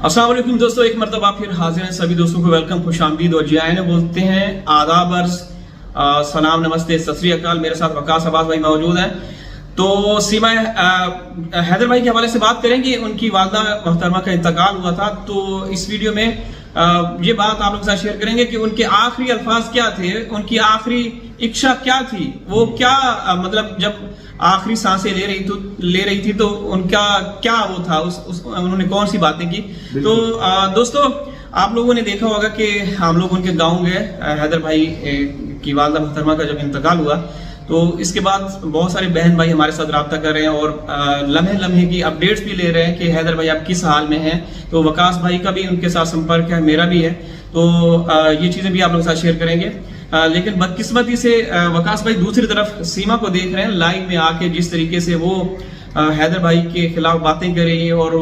अस्सलाम वालेकुम दोस्तों, एक मरतबा फिर हाजिर हैं। सभी दोस्तों को वेलकम, खुशामदीद और जियाने बोलते हैं, आदाब, सलाम, नमस्ते, सत श्री अकाल। मेरे साथ वकास अब्बास भाई मौजूद हैं। तो सीमा हैदर भाई के हवाले से बात करेंगे। उनकी वालदा मोहतरमा का इंतकाल हुआ था, तो इस वीडियो में ये बात आप लोगों के साथ शेयर करेंगे कि उनके आखिरी अल्फाज क्या थे, उनकी आखिरी इच्छा क्या थी, वो क्या मतलब जब आखिरी सांसें ले रही थी तो उनका क्या वो था, उन्होंने कौन सी बातें की। तो दोस्तों, आप लोगों ने देखा होगा कि हम लोग उनके गांव गए। हैदर भाई की वालदा मोहतरमा का जब इंतकाल हुआ तो इसके बाद बहुत सारे बहन भाई हमारे साथ रब्ता कर रहे हैं और लम्हे लम्हे की अपडेट्स भी ले रहे हैं कि हैदर भाई आप किस हाल में हैं। तो वकास भाई का भी उनके साथ संपर्क है, मेरा भी है, तो ये चीजें भी आप लोगों के साथ शेयर करेंगे। लेकिन बदकिस्मती से वकास भाई दूसरी तरफ सीमा को देख रहे हैं लाइव में आके, जिस तरीके से वो हैदर भाई के खिलाफ बातें कर रही है। और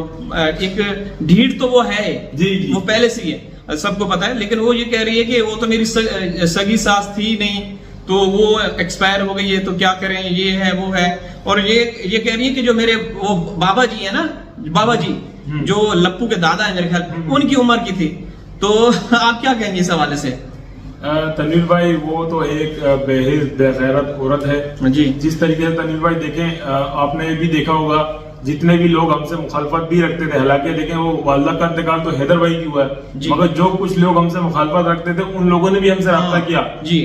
एक ढीठ तो वो है जी, वो पहले से ही है, सबको पता है, लेकिन वो ये कह रही है कि वो तो मेरी सगी सास थी नहीं, तो वो एक्सपायर हो गई है, तो क्या करें, ये है वो है। और ये कह रही है कि जो मेरे वो बाबा जी है ना, बाबा जी जो लप्पू के दादा है मेरे ख्याल, उनकी उम्र की थी। तो आप क्या कहेंगे इस हवाले से? तनवीर भाई, वो तो एक बेगैरत औरत है जी। जिस तरीके से तनवीर भाई देखें, आपने भी देखा होगा, जितने भी लोग हमसे मुखालफत भी रखते थे, हालांकि देखें वो वालदा का इंतकाल तो हैदर भाई की हुआ है, मगर जो कुछ लोग हमसे मुखालफत रखते थे उन लोगों ने भी हमसे रब्ता किया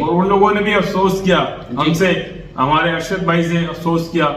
और उन लोगों ने भी अफसोस किया हमसे, हमारे अरशद भाई से अफसोस किया,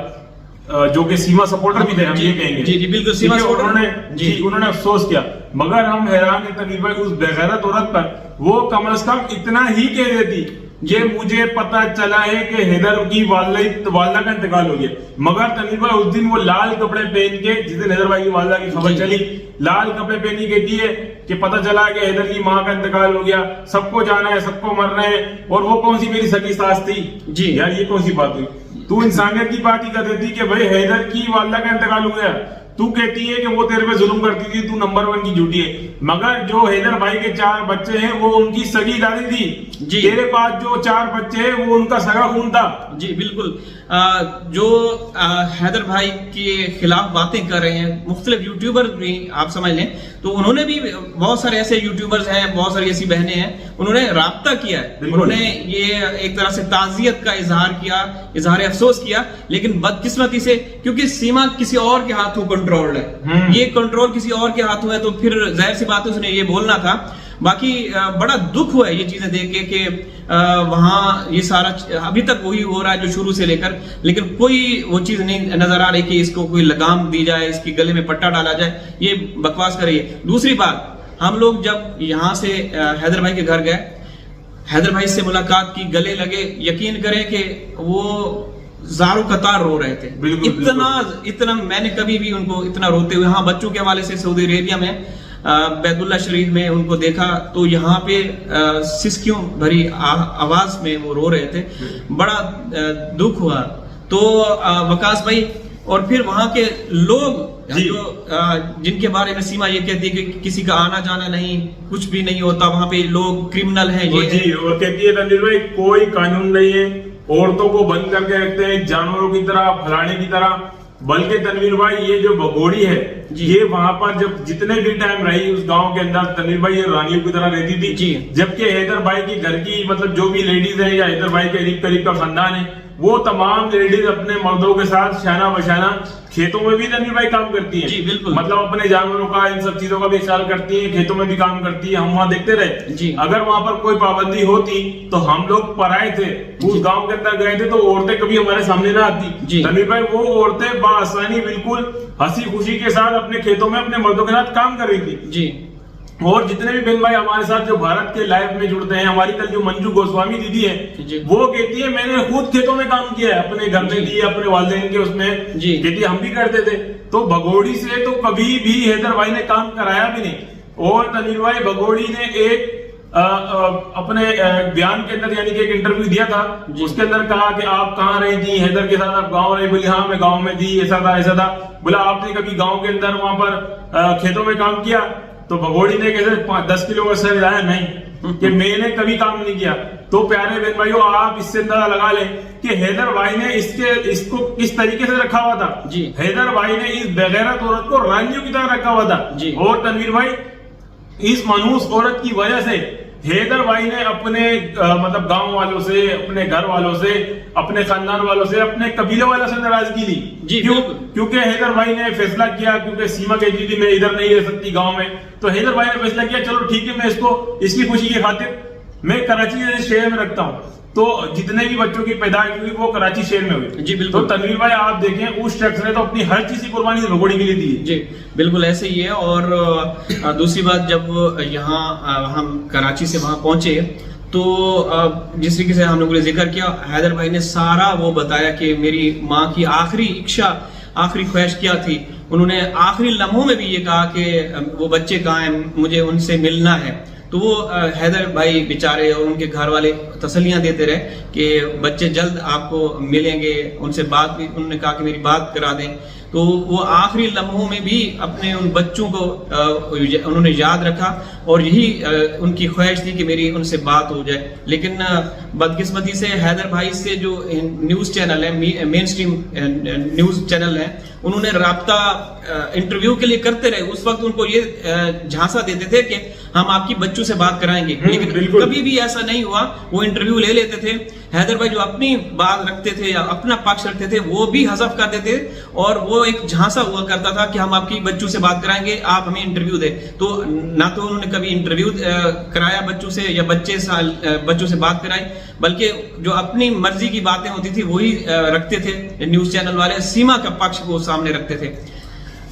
जो कि सीमा सपोर्टर भी थे, हम ये कहेंगे जी बिल्कुल सीमा सपोर्टर उन्होंने अफसोस किया। मगर हम हैरान है तनवीर भाई उस बेगैरत औरत पर, वो कम से कम इतना ही कह देती ये मुझे पता चला है कि हैदर की वालदा का इंतकाल हो गया। मगर तनवीर भाई उस दिन वो लाल कपड़े पहन के, जिस दिन हैदर भाई की वालदा की खबर चली, लाल कपड़े पहनी कहती है कि पता चला कि हैदर की माँ का इंतकाल हो गया, सबको जाना है, सबको मरना है, और वो कौन सी मेरी सगी सास थी जी। यार ये कौन सी बात हुई? तू इंसानियत की बात ही कर देती कि भाई हैदर की वालदा का इंतकाल हो गया, तू कहती है कि वो तेरे पे जुल्म करती थी, तू नंबर 1 की झूठी है। मगर जो हैदर भाई के 4 बच्चे हैं वो उनकी सगी दादी थी जी। तेरे पास जो 4 बच्चे हैं वो उनका सगा खून था जी। बिल्कुल जो हैदर भाई के खिलाफ बातें कर रहे हैं मुख्तलिफ यूट्यूबर भी, आप समझ लें, तो उन्होंने भी, बहुत सारे ऐसे यूट्यूबर्स हैं, बहुत सारी ऐसी बहनें हैं, उन्होंने राब्ता किया है, उन्होंने ये एक तरह से ताज़ियत का इजहार किया, इजहार अफसोस किया। लेकिन बदकिस्मती से, क्योंकि सीमा किसी और के हाथों कंट्रोल्ड है, ये कंट्रोल किसी और के हाथों है, तो फिर जाहिर सी बात है उसने ये बोलना था। बाकी बड़ा दुख हुआ है ये चीजें देख के कि वहां ये सारा अभी तक वही हो रहा है जो शुरू से लेकर, लेकिन कोई वो चीज नहीं नजर आ रही कि इसको कोई लगाम दी जाए, इसके गले में पट्टा डाला जाए। ये बकवास कर रही है। दूसरी बात, हम लोग जब यहाँ से हैदर भाई के घर गए, हैदर भाई से मुलाकात की, गले लगे, यकीन करें कि वो ज़ारों कतार रो रहे थे। इतना मैंने कभी भी उनको इतना रोते हुए, हाँ, बच्चों के हवाले से सऊदी अरेबिया में बैतुल्लाह शरीफ में उनको देखा तो यहाँ पे सिसकियों भरी आवाज में वो रो रहे थे, बड़ा दुख हुआ। तो वकास भाई, और फिर वहां के लोग जो जिनके बारे में सीमा ये कहती है कि किसी का आना जाना नहीं, कुछ भी नहीं होता वहां पे, लोग क्रिमिनल हैं ये जी। और कहती है तनवीर भाई कोई कानून नहीं है, औरतों को बंद करके रखते हैं जानवरों की तरह, फलाने की तरह। बल्कि तनवीर भाई ये जो भगोड़ी है, ये वहां पर जब जितने भी टाइम रही उस गांव के अंदर, तनवीर भाई ये रानियों की तरह रहती थी। जबकि हैदर भाई की घर की मतलब जो भी लेडीज है या हैदर भाई के करीब करीब का खानदान है, वो तमाम लेडीज अपने मर्दों के साथ शाना बशाना खेतों में भी तनवीर भाई काम करती हैं जी। बिल्कुल, मतलब अपने जानवरों का, इन सब चीजों का भी ख्याल करती हैं, खेतों में भी काम करती है। हम वहाँ देखते रहे जी। अगर वहाँ पर कोई पाबंदी होती तो हम लोग पराए थे, उस गांव के अंदर गए थे, तो औरतें कभी हमारे सामने ना आती। तनवीर भाई वो औरतें बासानी बिल्कुल हंसी खुशी के साथ अपने खेतों में अपने मर्दों के साथ काम कर रही थी जी। और जितने भी बहन भाई हमारे साथ जो भारत के लाइव में जुड़ते हैं, हमारी कल जो मंजू गोस्वामी दीदी है, वो कहती है मैंने खुद खेतों में काम किया है, अपने घर में दिए, अपने वालिदैन के उसमें, कहती है हम भी करते थे। तो भगोड़ी से तो कभी भी हैदर भाई ने काम कराया भी नहीं। और तनवीर भाई भगोड़ी ने एक अपने बयान के अंदर, यानी कि एक इंटरव्यू दिया था, उसके अंदर कहा कि आप कहाँ रही थी हैदर के साथ, आप गाँव रही? बोली हाँ मैं गाँव में थी, ऐसा था ऐसा था। बोला आपने कभी गाँव के अंदर वहां पर खेतों में काम किया? तो भगोड़ी ने कैसे 10 किलो का सर हिलाया? नहीं, कि मैंने कभी काम नहीं किया। तो प्यारे बहन भाइयों, आप इससे अंदाजा लगा लें कि हैदर भाई ने इसको किस तरीके से रखा हुआ था जी। हैदर भाई ने इस बेगैरत औरत को रानियों की तरह रखा हुआ था जी। और तनवीर भाई, इस मनहूस औरत की वजह से हैदर भाई ने अपने मतलब गांव वालों से, अपने घर वालों से, अपने खानदान वालों से, अपने कबीले वालों से नाराजगी ली। जी, क्यों? क्योंकि हैदर भाई ने फैसला किया, क्योंकि सीमा कहती थी मैं इधर नहीं रह सकती गांव में, तो हैदर भाई ने फैसला किया चलो ठीक है, मैं इसको इसकी खुशी की खातिर मैं कराची जैसे शहर में रखता हूँ। तो जितने भी बच्चों की पैदाइश हुई वो कराची शहर में हुई। जी बिल्कुल। तो तनवीर भाई आप देखें, उस शख्स ने तो अपनी हर चीज की कुर्बानी भगोड़ी के लिए दी है। जी बिल्कुल ऐसे ही है। और दूसरी बात, जब यहाँ हम कराची से वहां पहुंचे तो जिस तरीके से हम लोगों ने जिक्र किया, हैदर भाई ने सारा वो बताया कि मेरी माँ की आखिरी इच्छा, आखिरी ख्वाहिश क्या थी। उन्होंने आखिरी लम्हों में भी ये कहा कि वो बच्चे कहाँ हैं, मुझे उनसे मिलना है। तो वो हैदर भाई बेचारे और उनके घर वाले तसल्लियां देते रहे कि बच्चे जल्द आपको मिलेंगे, उनसे बात भी, उन्होंने कहा कि मेरी बात करा दें। तो वो आखिरी लम्हों में भी अपने उन बच्चों को उन्होंने याद रखा और यही उनकी ख्वाहिश थी कि मेरी उनसे बात हो जाए। लेकिन बदकिस्मती से हैदर भाई से जो न्यूज चैनल है, मेन स्ट्रीम न्यूज चैनल है, उन्होंने राब्ता इंटरव्यू के लिए करते रहे। उस वक्त उनको ये झांसा देते थे कि हम आपकी बच्चों से बात कराएंगे, लेकिन कभी भी ऐसा नहीं हुआ। वो इंटरव्यू ले लेते थे, हैदर भाई जो अपनी बात रखते थे या अपना पक्ष रखते थे वो भी हज़फ कर देते और वो एक झांसा हुआ करता था कि हम आपकी बच्चों से बात कराएंगे, आप हमें इंटरव्यू दे। तो ना तो उन्होंने कभी इंटरव्यू कराया बच्चों से या बच्चों से बात कराई, बल्कि जो अपनी मर्जी की बातें होती थी वही रखते थे। न्यूज चैनल वाले सीमा का पक्ष को सामने रखते थे।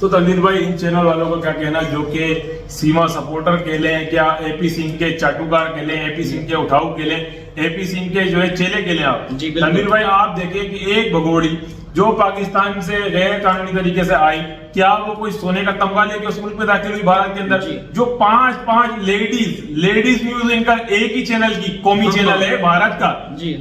तो तनवीर भाई, इन चैनल वालों का क्या कहना, जो कि सीमा सपोर्टर के लिए क्या एपी सिंह के चाटुकार के लिए, एपी सिंह के उठाऊ के लिए, एपी सिंह के जो है चेले के लिए आप तनवीर भाई आप देखिए कि एक भगोड़ी जो पाकिस्तान से गैर कानूनी तरीके से आई, क्या वो कोई सोने का तमगा लेके उस मुल्क में दाखिल हुई भारत के अंदर? जो पांच लेडीज न्यूज इनका एक ही चैनल की कौमी चैनल है भारत का,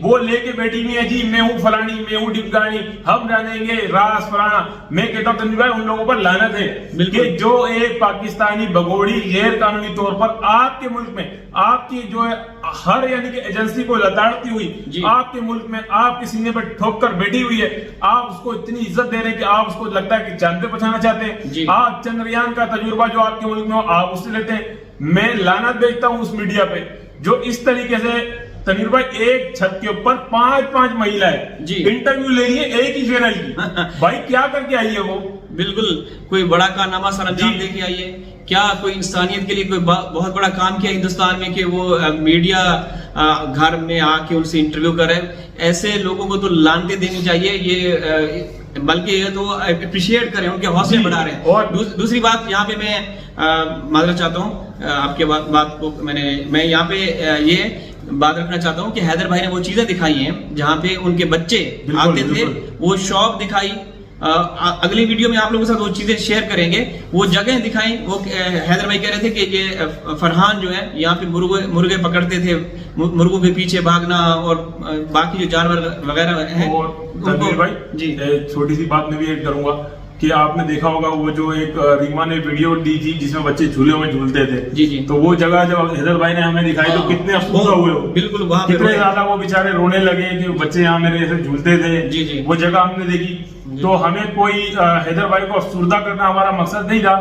वो लेके बैठी हुई है जी, मैं हूँ फलानी, मैं हूँ डिपकानी, हम जानेंगे रास फलाना। मैं कहता हूँ तनवीर भाई, उन लोगों पर लानत है कि जो एक पाकिस्तानी भगोड़ी गैर कानूनी तौर पर आपके मुल्क में आपकी जो है हर यानी कि एजेंसी को लताड़ती हुई आपके मुल्क में आपके सीने पर ठोक कर बैठी हुई है, आप उसको इतनी इज्जत दे रहे हैं कि आप उसको लगता है कि जानते पहचाना चाहते हैं। आप चंद्रयान का तजुर्बा जो आपके मुल्क में हो आप उससे लेते हैं। मैं लानत भेजता हूं उस मीडिया पे जो इस तरीके से तनवीर भाई एक छत के ऊपर पांच महिलाएं इंटरव्यू ले रही है एक ही चैनल की। भाई क्या करके आई है वो? बिल्कुल कोई बड़ा कारनामा सर अंजाम दे के आई है क्या? कोई इंसानियत के लिए कोई बहुत बड़ा काम किया हिंदुस्तान में कि वो मीडिया घर में आके उनसे इंटरव्यू करे? ऐसे लोगों को तो लानते देनी चाहिए, ये बल्कि ये तो अप्रिशिएट करें, उनके हौसले बढ़ा रहे हैं। और दूसरी बात यहाँ पे मैं माजरा चाहता हूँ आपके बात को, मैं यहाँ पे ये बात रखना चाहता हूँ कि हैदर भाई ने वो चीजें दिखाई हैं जहाँ पे उनके बच्चे आते थे, वो शॉप दिखाई। अगली वीडियो में आप लोगों के साथ वो चीजें शेयर करेंगे, वो जगह दिखाई। वो हैदर भाई कह रहे थे कि ये फरहान जो है यहाँ पे मुर्गे पकड़ते थे, मुर्गों के पीछे भागना और बाकी जो जानवर वगैरह हैं। तनवीर भाई जी, छोटी सी बात मैं भी ऐड करूंगा कि आपने देखा होगा वो जो एक रीमा ने वीडियो दी थी जिसमें बच्चे झूले में झूलते थे। जी। तो वो जगह जब हैदर भाई ने हमें दिखाई तो कितने अफसोस हुए हो। बिल्कुल, वहां कितने ज्यादा वो बेचारे रोने लगे कि बच्चे यहाँ मेरे ऐसे झूलते थे। जी। वो जगह हमने देखी। तो हमें कोई हैदर भाई को अफसुर्दा करना हमारा मकसद नहीं था,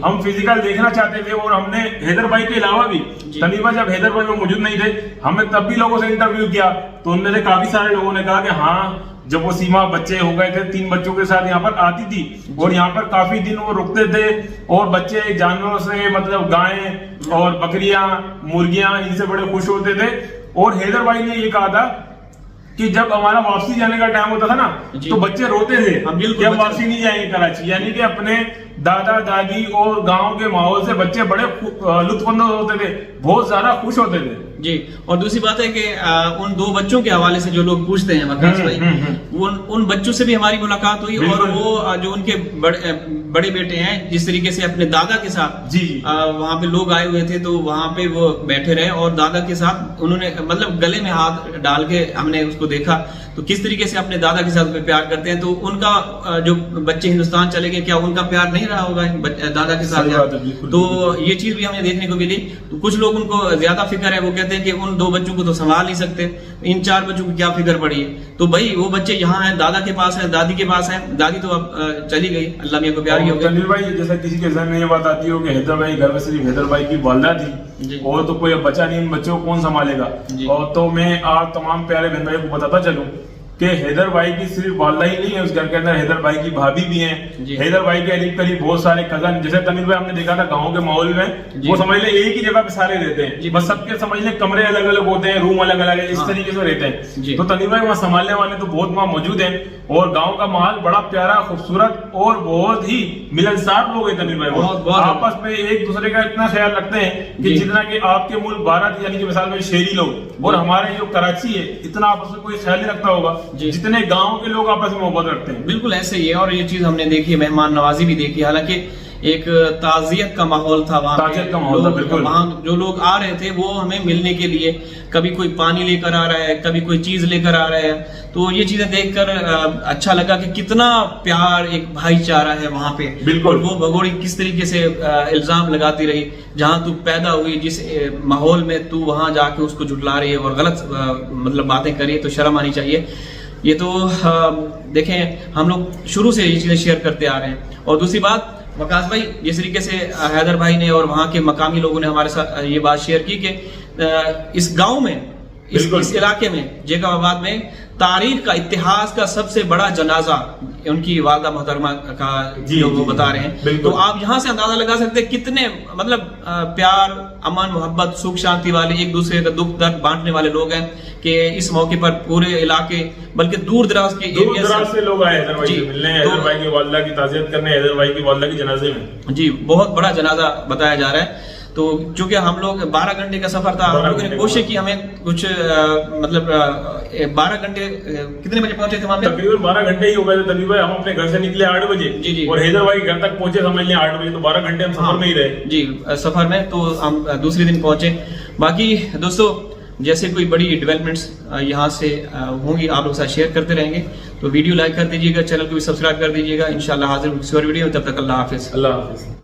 हम फिजिकल देखना चाहते थे। और हमने हैदर भाई के अलावा भी तनवीर भाई जब हैदर भाई वो मौजूद नहीं थे, हमने तब भी लोगों से इंटरव्यू किया तो उनमें से काफी सारे लोगों ने कहा कि हाँ, जब वो सीमा बच्चे हो गए थे 3 बच्चों के साथ यहाँ पर आती थी और यहाँ पर काफी दिन वो रुकते थे और बच्चे जानवरों से मतलब गायें और बकरियां, मुर्गियां, इनसे बड़े खुश होते थे। और हैदर भाई ने ये कहा था कि जब हमारा वापसी जाने का टाइम होता था ना तो बच्चे रोते थे कि हम वापसी नहीं जाएंगे कराची, यानी कि अपने दादा दादी और गांव के माहौल से बच्चे बड़े लुत्फानंदोज होते थे, बहुत ज्यादा खुश होते थे। जी। और दूसरी बात है कि उन 2 बच्चों के हवाले से जो लोग पूछते हैं वकास भाई, उन बच्चों से भी हमारी मुलाकात हुई और वो जो उनके बड़े बेटे हैं जिस तरीके से अपने दादा के साथ वहां पे लोग आए हुए थे तो वहां पे वो बैठे रहे और दादा के साथ उन्होंने मतलब गले में हाथ डाल के हमने उसको देखा तो किस तरीके से अपने दादा के साथ प्यार करते हैं। तो उनका जो बच्चे हिंदुस्तान चले गए, क्या उनका प्यार नहीं रहा होगा दादा के साथ सही बात है, यहाँ। बिल्कुल, तो बिल्कुल। ये चीज भी हमें देखने को मिली। तो कुछ लोग उनको ज्यादा फिक्र है, वो कहते हैं कि उन 2 बच्चों को तो संभाल नहीं सकते, इन 4 बच्चों को क्या फिक्र पड़ी है। तो भाई वो बच्चे यहाँ हैं, दादा के पास है, दादी के पास है। दादी तो अब चली गई, अल्लाह मियां को प्यारी हो गई। तनवीर भाई, जैसा किसी के जहन में ये बात आती हो कि हैदर भाई घर में सिर्फ हैदर भाई की वालदा जी। थी और तो कोई अब बचा नहीं, इन बच्चों को कौन संभालेगा। जी। और तो मैं आप तमाम प्यारे बहन भाई को बताता चलूं कि हैदर भाई की सिर्फ वालदा ही नहीं है उस घर के अंदर, हैदर भाई की भाभी भी हैं। जी। हैदर भाई के करीब करीब बहुत सारे कजन, जैसे तनवीर भाई हमने देखा था गाँव के माहौल में, जी। वो समझ ले एक ही जगह पे सारे रहते जी। हैं, बस सबके समझ ले कमरे अलग अलग होते हैं, रूम अलग अलग है, इस हाँ। तरीके से रहते जी। हैं। तो तनवीर भाई वहाँ संभालने वाले तो बहुत वहाँ मौजूद हैं और गाँव का माहौल बड़ा प्यारा, खूबसूरत और बहुत ही मिलनसार लोग हैं तनवीर भाई। बहुत आपस में एक दूसरे का इतना ख्याल रखते हैं कि जी। जितना कि आपके मुल्क भारत यानी कि मिसाल में शहरी लोग और हमारे जो कराची है इतना आपस में कोई ख्याल नहीं रखता होगा जी। जितने गांव के लोग आपस में मोहब्बत रखते हैं। बिल्कुल ऐसे ही है। और ये चीज हमने देखी है, मेहमान नवाजी भी देखी। हालांकि एक ताजियत का माहौल था वहाँ पे। ताजियत का माहौल था, बिल्कुल। वहाँ जो लोग आ रहे थे वो हमें मिलने के लिए, कभी कोई पानी लेकर आ रहा है, कभी कोई चीज लेकर आ रहा है। तो ये चीजें देखकर अच्छा लगा कि कितना प्यार, एक भाईचारा है वहाँ पे। बिल्कुल। और वो भगोड़ी किस तरीके से इल्जाम लगाती रही, जहाँ तू पैदा हुई जिस माहौल में, तू वहां जाके उसको झुटला रही है और गलत मतलब बातें करी, तो शर्म आनी चाहिए। ये तो देखें, हम लोग शुरू से ये चीजें शेयर करते आ रहे हैं। और दूसरी बात, वकास भाई, जिस तरीके से हैदर भाई ने और वहाँ के मकामी लोगों ने हमारे साथ ये बात शेयर की कि इस गांव में, इस इलाके में, जेकाबाद में तारीख का, इतिहास का सबसे बड़ा जनाजा उनकी वालदा मोहतरमा का जो वो बता रहे हैं। तो आप यहाँ से अंदाजा लगा सकते हैं कितने मतलब प्यार, अमन, मोहब्बत, सुख शांति वाले, एक दूसरे का दुख दर्द बांटने वाले लोग हैं कि इस मौके पर पूरे इलाके, बल्कि दूर दराज के एरिया से लोग आए हैदर भाई से मिलने, हैदर भाई की वालदा की ताज़ियत करने, हैदर भाई की वालदा की जनाजे में। जी, बहुत बड़ा जनाजा बताया जा रहा है। तो चूंकि हम लोग 12 घंटे का सफर था, हम लोगों ने कोशिश की हमें कुछ मतलब 12 घंटे, कितने बजे पहुंचे थे वहां पे? तकरीबन 12 घंटे ही हो गए थे तनवीर भाई। हम अपने घर से निकले 8 बजे। जी, जी। और हैदर भाई घर तक पहुंचे समझ लें 8 बजे, तो 12 घंटे हम सफर में ही रहे। जी, सफर में। तो हम दूसरे दिन पहुंचे। बाकी दोस्तों, जैसे कोई बड़ी डेवलपमेंट्स यहाँ से होंगी, आप लोग साथ शेयर करते रहेंगे। तो वीडियो लाइक कर दीजिएगा, चैनल को भी सब्सक्राइब कर दीजिएगा। इंशाल्लाह हाजिर किसी और वीडियो में, तब तक अल्लाह हाफिज। अल्लाह हाफिज।